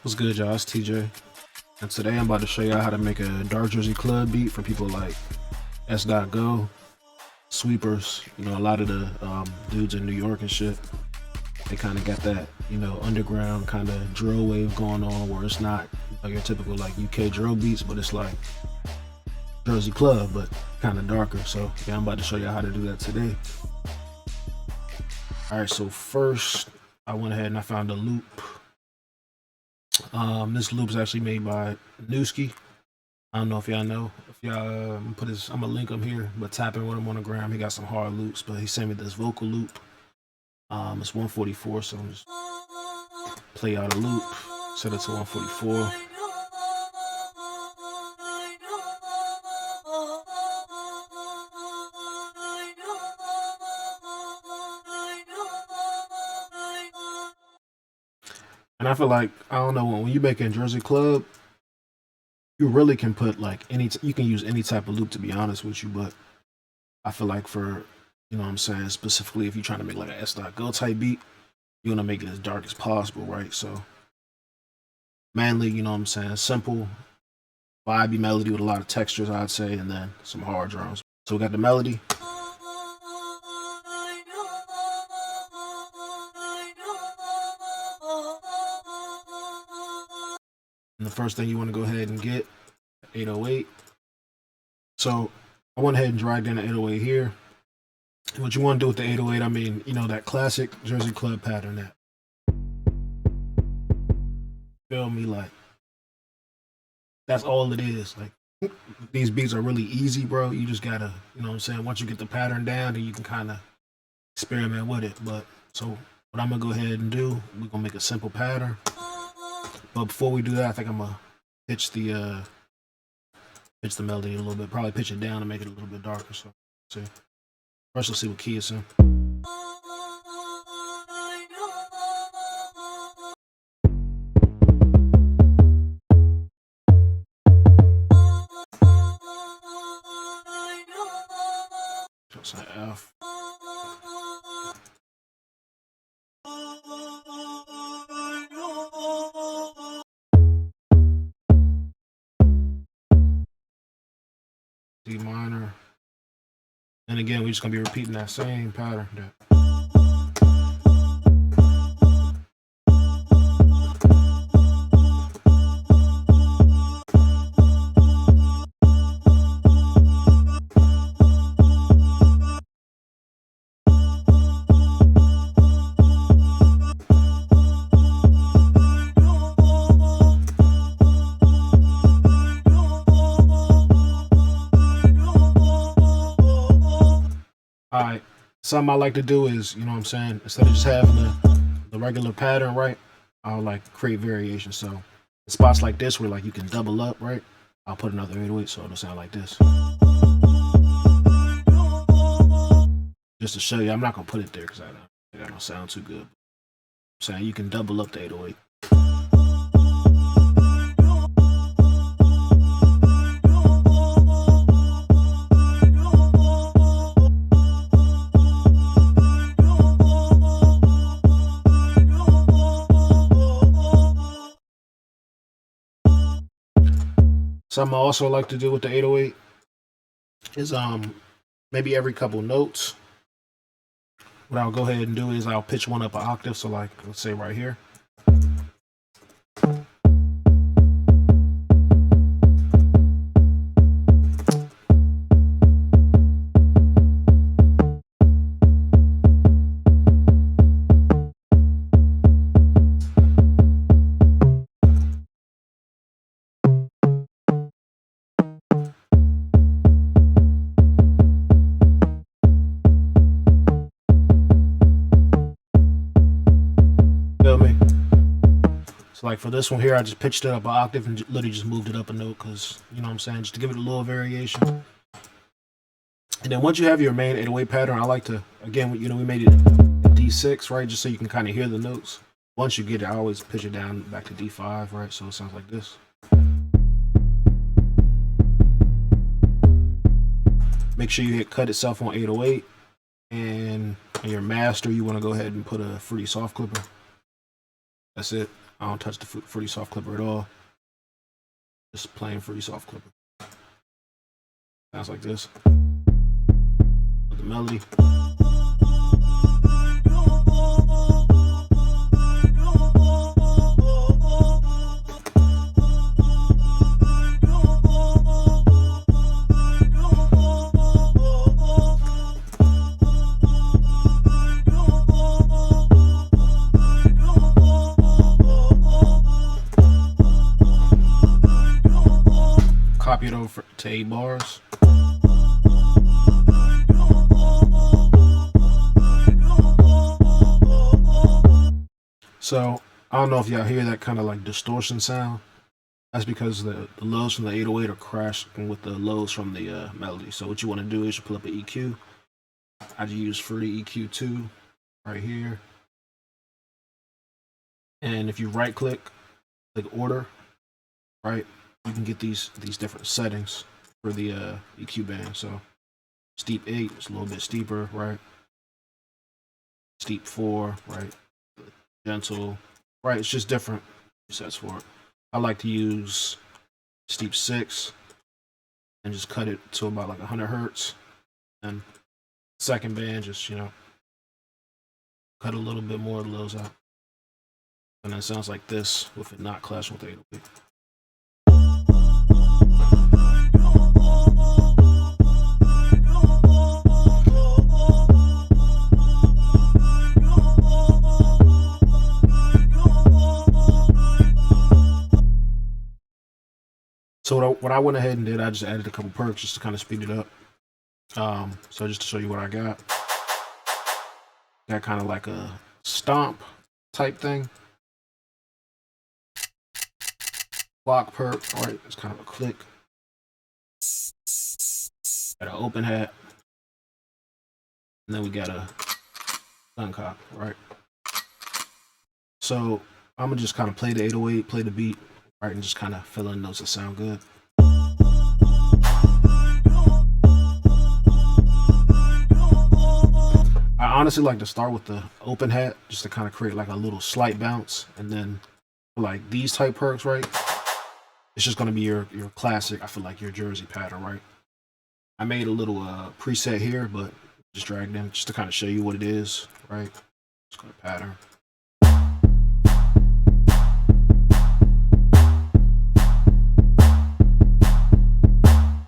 What's good, y'all? It's TJ, and today I'm about to show y'all how to make a Dark Jersey club beat for people like Sdot Go, Sweepers. You know, a lot of the dudes in New York and shit. They kind of got that, you know, underground kind of drill wave going on, where it's not like your typical like UK drill beats, but it's like Jersey club, but kind of darker. So yeah, I'm about to show y'all how to do that today. All right, so first I went ahead and I found a loop. This loop is actually made by Newski. I don't know if y'all know. If y'all put his, I'm gonna link him here, but tap in with him on the gram. He got some hard loops, but he sent me this vocal loop. It's 144, so I'm just play out a loop, set it to 144. And I feel like, I don't know, when you make a Jersey club, you really can put like you can use any type of loop, to be honest with you, but I feel like for, you know what I'm saying, specifically if you're trying to make like a S.Go type beat, you want to make it as dark as possible, right? So mainly, you know what I'm saying, simple, vibey melody with a lot of textures, I'd say, and then some hard drums. So we got the melody. And the first thing you want to go ahead and get 808. So I went ahead and dragged in the 808 here. And what you want to do with the 808, I mean, you know, that classic Jersey club pattern, that, feel me, like that's all it is. Like, these beats are really easy, bro. You just gotta, you know what I'm saying, once you get the pattern down, then you can kind of experiment with it. But so what I'm gonna go ahead and do, we're gonna make a simple pattern. But before we do that, I think I'm gonna pitch the melody a little bit, probably pitch it down to make it a little bit darker. So see. First, let's see what key it's in. Just an F. D minor. And again, we're just gonna be repeating that same pattern. Alright, something I like to do is, you know what I'm saying, instead of just having the regular pattern, right, I'll like create variations. So in spots like this where like you can double up, right, I'll put another 808 so it'll sound like this. Just to show you, I'm not gonna put it there because I don't sound too good. I'm saying you can double up the 808. Something I also like to do with the 808 is maybe every couple notes, what I'll go ahead and do is I'll pitch one up an octave. So like, let's say right here. Like for this one here, I just pitched it up an octave and literally just moved it up a note because, you know what I'm saying, just to give it a little variation. And then once you have your main 808 pattern, I like to, again, you know, we made it D6, right, just so you can kind of hear the notes. Once you get it, I always pitch it down back to D5, right, so it sounds like this. Make sure you hit cut itself on 808, and on your master, you want to go ahead and put a Fruity Soft Clipper. That's it. I don't touch the Fruity Soft Clipper at all. Just plain Fruity Soft Clipper. Sounds like this. With the melody. Copy it over to 8 bars. So I don't know if y'all hear that kind of like distortion sound. That's because the lows from the 808 are crashing with the lows from the melody. So what you want to do is you pull up an EQ. I just use Fruity EQ2 right here. And if you right click order, right, you can get these different settings for the EQ band. So steep 8 is a little bit steeper, right? Steep 4, right? Gentle, right? It's just different sets for it. I like to use steep 6 and just cut it to about like 100 hertz. And second band, just, you know, cut a little bit more of the lows out. And then it sounds like this with it not clashing with the 808. So what I went ahead and did, I just added a couple perks just to kind of speed it up. So just to show you what I got kind of like a stomp type thing. Block perk, all right, it's kind of a click. Got an open hat. And then we got a gun cock, right? So I'm gonna just kind of play the 808, play the beat, right, and just kind of fill in notes that sound good. I honestly like to start with the open hat just to kind of create like a little slight bounce, and then like these type perks, right? It's just gonna be your classic, I feel like your Jersey pattern, right? I made a little preset here, but just dragged them just to kind of show you what it is, right? Just go to pattern.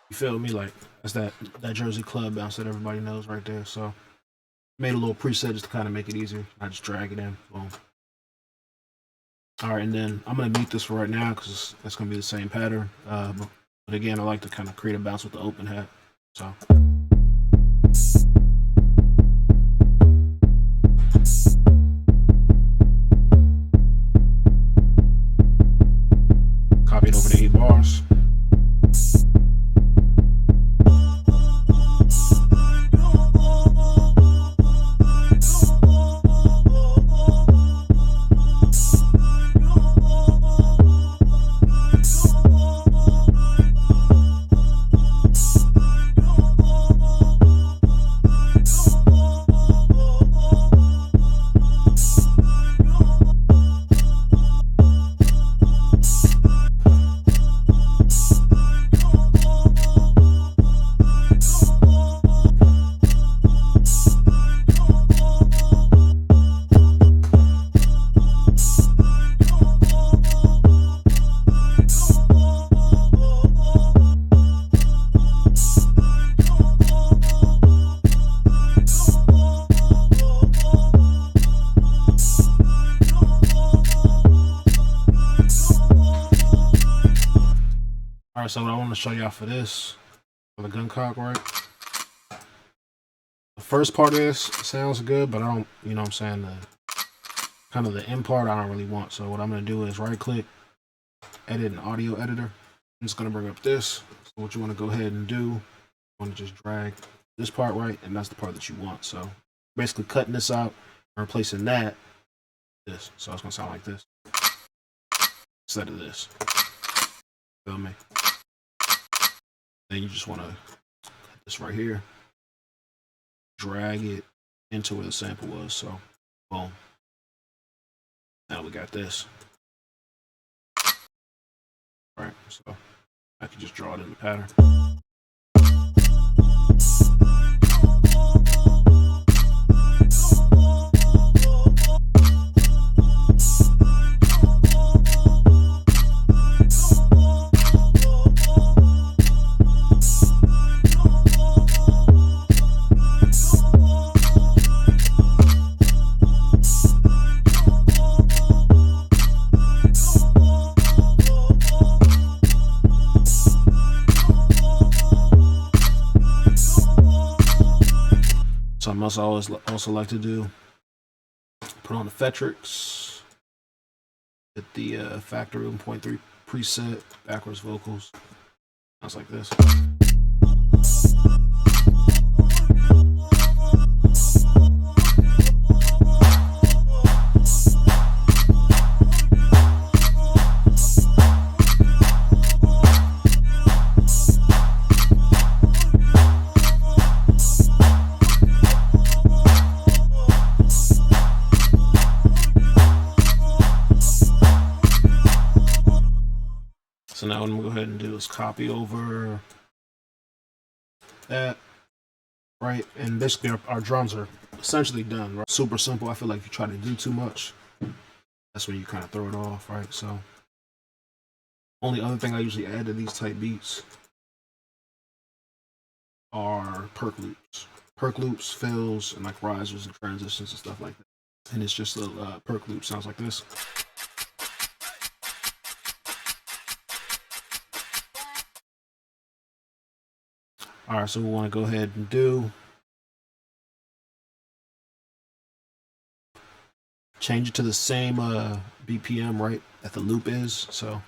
You feel me? Like that's that Jersey club bounce that everybody knows right there. So made a little preset just to kind of make it easier. I just drag it in. Boom. All right, and then I'm gonna mute this for right now because that's gonna be the same pattern. But again, I like to kind of create a bounce with the open hat. So. Copy it over to 8 bars. All right, so what I want to show y'all for this, for the gun cock, right? The first part of this sounds good, but I don't, you know what I'm saying, the kind of the end part I don't really want. So what I'm going to do is right click, edit an audio editor. I'm just going to bring up this. So what you want to go ahead and do, you want to just drag this part, right? And that's the part that you want. So basically cutting this out and replacing that with this. So it's going to sound like this instead of this. Feel me? Then you just want to cut this right here, drag it into where the sample was. So boom, now we got this. right? So I can just draw it in the pattern. So I must always also like to do, put on the Fetrix, hit the factory 1.3 preset, backwards vocals. Sounds like this. So now what I'm gonna go ahead and do is copy over that, right? And basically our drums are essentially done, right? Super simple. I feel like if you try to do too much, that's when you kind of throw it off, right? So only other thing I usually add to these type beats are perk loops. Perk loops, fills, and like risers and transitions and stuff like that. And it's just a perk loop, sounds like this. All right, so we want to go ahead and do, change it to the same BPM, right, that the loop is. So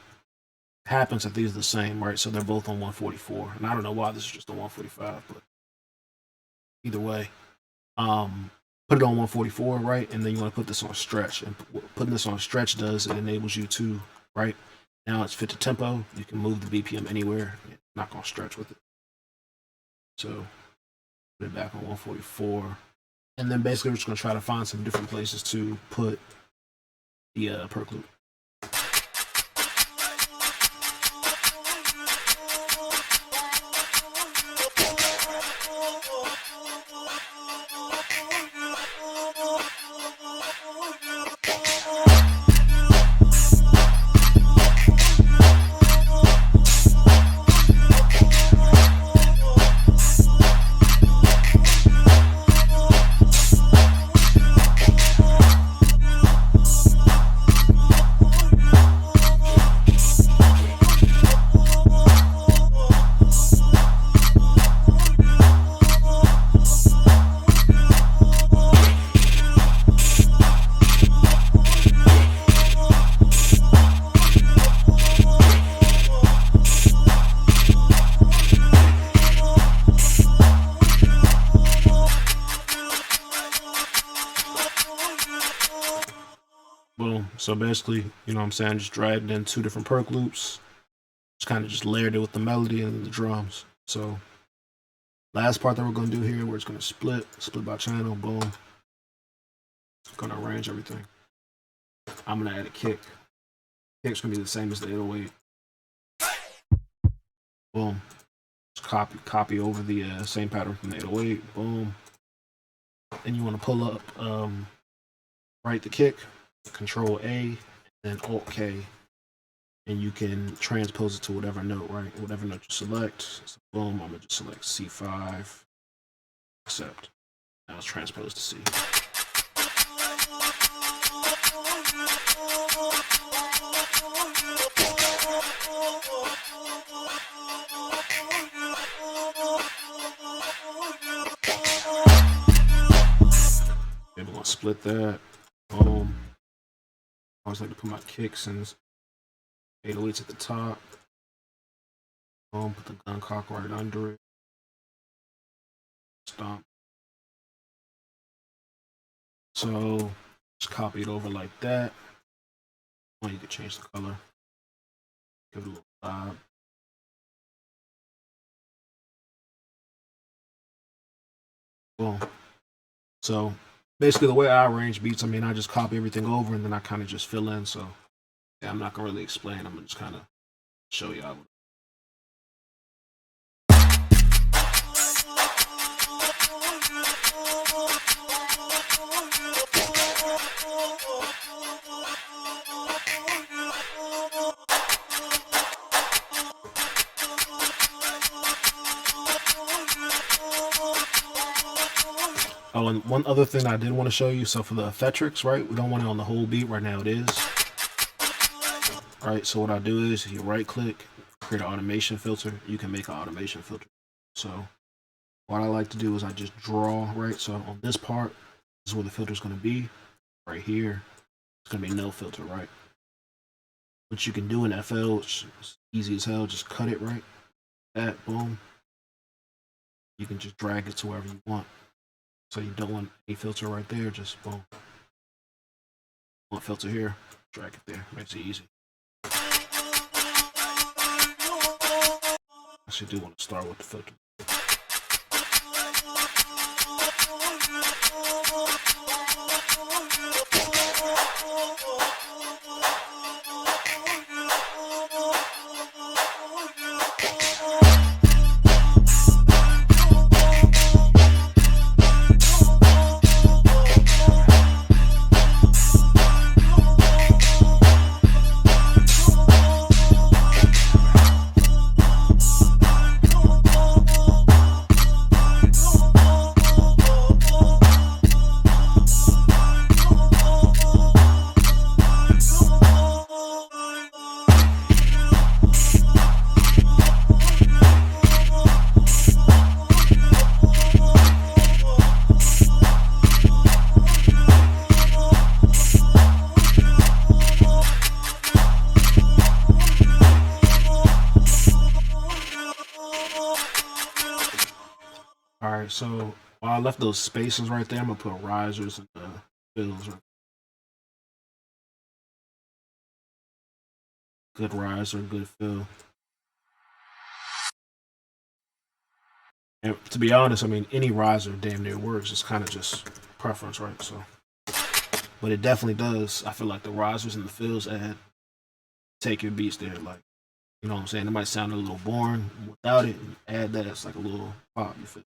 it happens that these are the same, right? So they're both on 144. And I don't know why this is just on 145, but either way, put it on 144, right? And then you want to put this on stretch. And putting this on stretch does, it enables you to, right? Now it's fit to tempo. You can move the BPM anywhere. It's not going to stretch with it. So put it back on 144. And then basically we're just going to try to find some different places to put the perk loop. Boom. So basically, you know what I'm saying, just dragged in two different perk loops. Just kind of just layered it with the melody and the drums. So last part that we're going to do here, where it's going to split by channel, boom. Going to arrange everything. I'm going to add a kick. Kick's going to be the same as the 808. Boom. Just copy over the same pattern from the 808. Boom. And you want to pull up, right the kick, Control A, and Alt K, and you can transpose it to whatever note, right? Whatever note you select. So boom, I'm gonna just select C5, accept. Now it's transposed to C. Maybe we're gonna split that. Boom. I always like to put my kicks and 808s at the top. Boom, put the gun cock right under it. Stomp. So just copy it over like that. Oh, you can change the color. Give it a little vibe. Boom. So basically the way I arrange beats, I mean, I just copy everything over and then I kind of just fill in. So yeah, I'm not gonna really explain. I'm gonna just kind of show y'all. Oh, and one other thing I did want to show you. So for the effectrix, right, we don't want it on the whole beat. Right now it is. All right, so what I do is you right click, create an automation filter. You can make an automation filter. So what I like to do is I just draw, right? So on this part, this is where the filter is going to be. Right here, it's going to be no filter, right? What you can do in FL, it's easy as hell. Just cut it, right? That, boom. You can just drag it to wherever you want. So you don't want a filter right there, just boom. Want filter here, drag it there, makes it easy. Actually do want to start with the filter. Alright, so while I left those spaces right there, I'm gonna put risers and the fills. Good riser, good fill. And to be honest, I mean, any riser damn near works. It's kind of just preference, right? So, but it definitely does. I feel like the risers and the fills take your beats there. Like, you know what I'm saying? It might sound a little boring without it. Add that, it's like a little pop. You feel?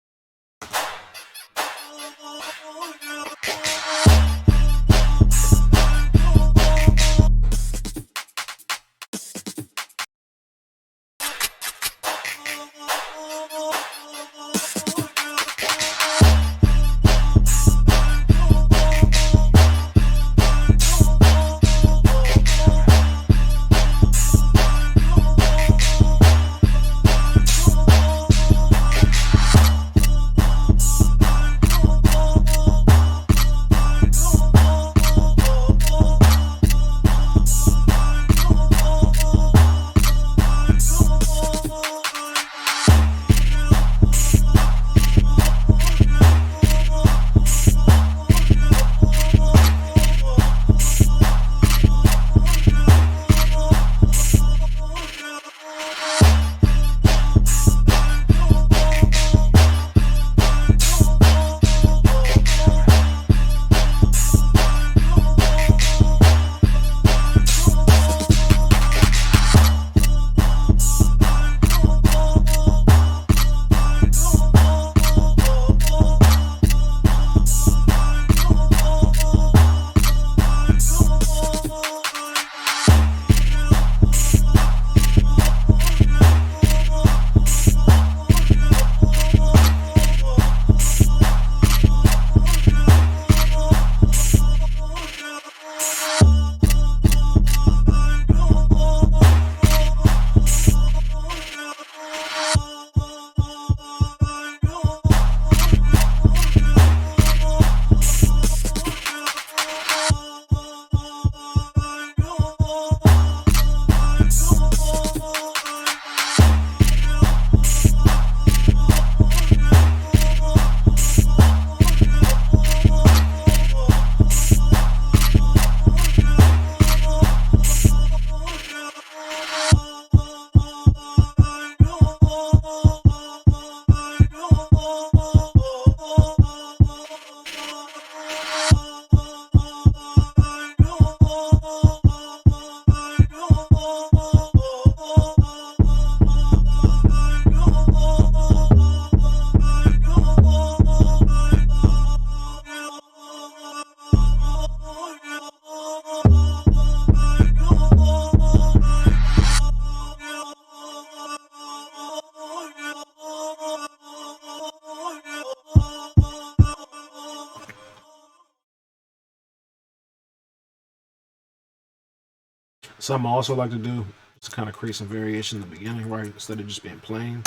Something I also like to do is kind of create some variation in the beginning, right? Instead of just being plain,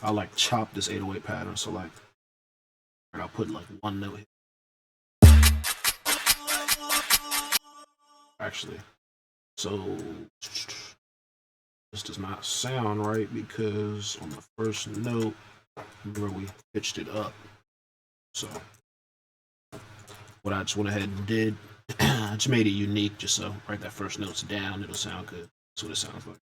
I like chop this 808 pattern. So like, I'll put like one note here. Actually, so this does not sound right because on the first note, remember we pitched it up. So what I just went ahead and did, I just made it unique just so right that first note's down, it'll sound good. That's what it sounds like.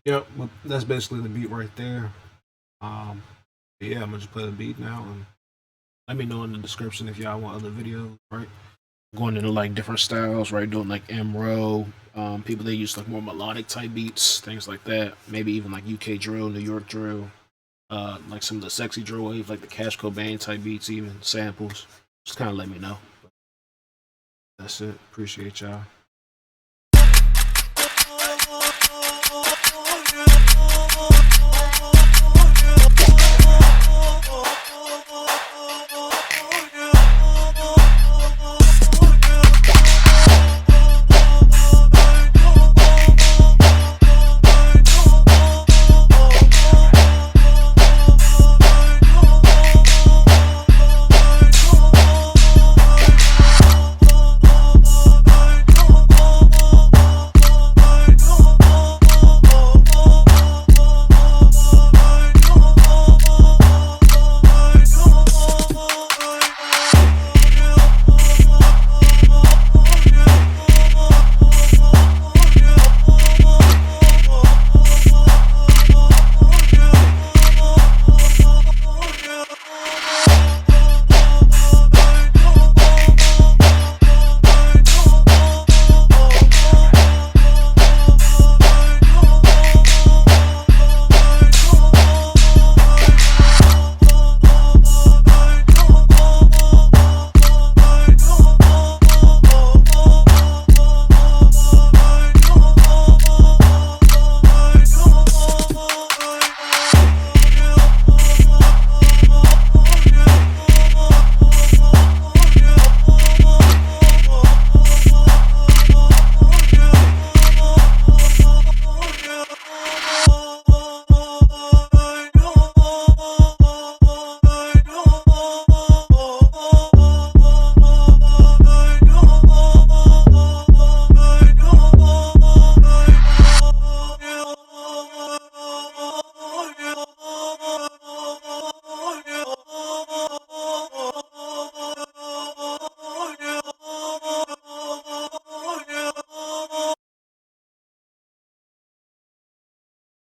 Yep, that's basically the beat right there. Yeah, I'm gonna just play the beat now, and let me know in the description if y'all want other videos, right? Going into like different styles, right? Doing like M-Row, people that use like more melodic type beats, things like that. Maybe even like UK drill, New York drill, like some of the sexy drill wave, like the Cash Cobain type beats, even samples. Just kind of let me know. That's it. Appreciate y'all.